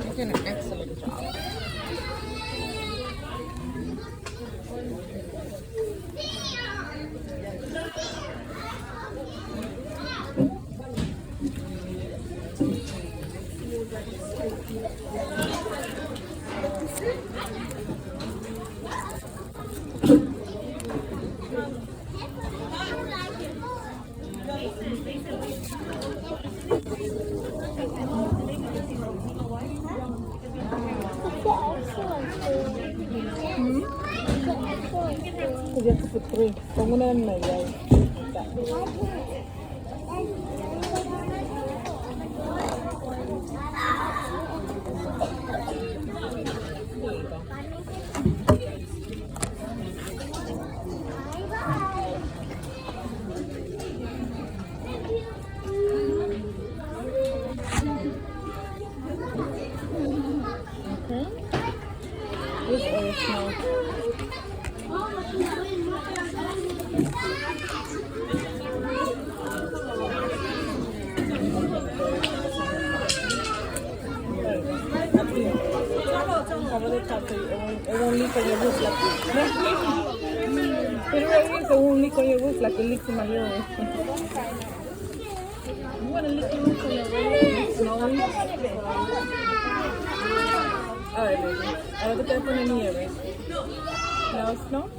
You're doing an excellent job. You have to put three. Kung una lang na yan. Okay. This oil smells. Cover the top so it won't leak on your roof like it won't leak on your roof like it leaks in my room. You want to lick your roof on your roof? Snowing? Alright, baby. I'll put that one in here, right? Now snow?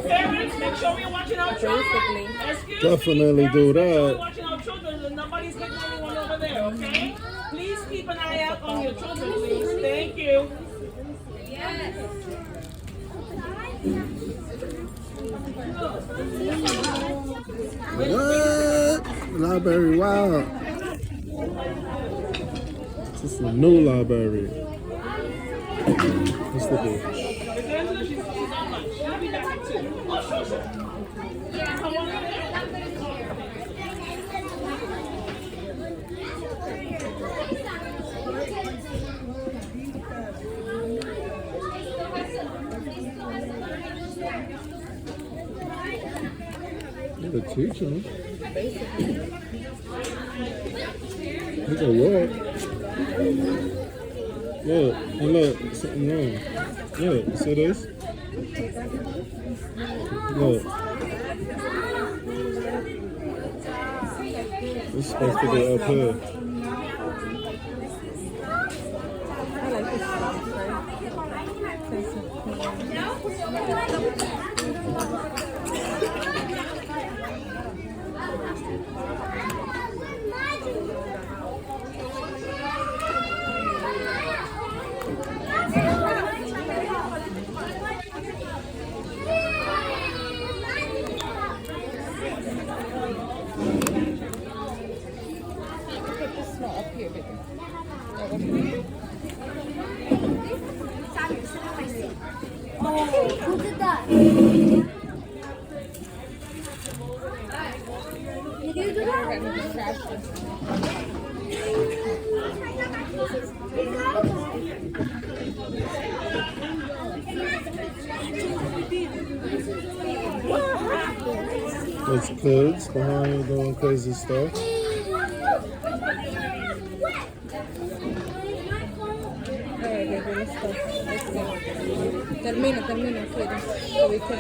Parents, make sure we're watching our children. Definitely do that. We're watching our children. Nobody's taking anyone over there, okay? Please keep an eye out on your children, please. Thank you. Yes. What? Library, wow. This is a new library. What's the deal? You're the teacher. Look at what? Look, and look, something wrong. Look, see this? Look. It's supposed to be up here. I like this stuff, up here, baby. Who did that? Did you do There's kids behind you doing crazy stuff. Termina, kid. So we can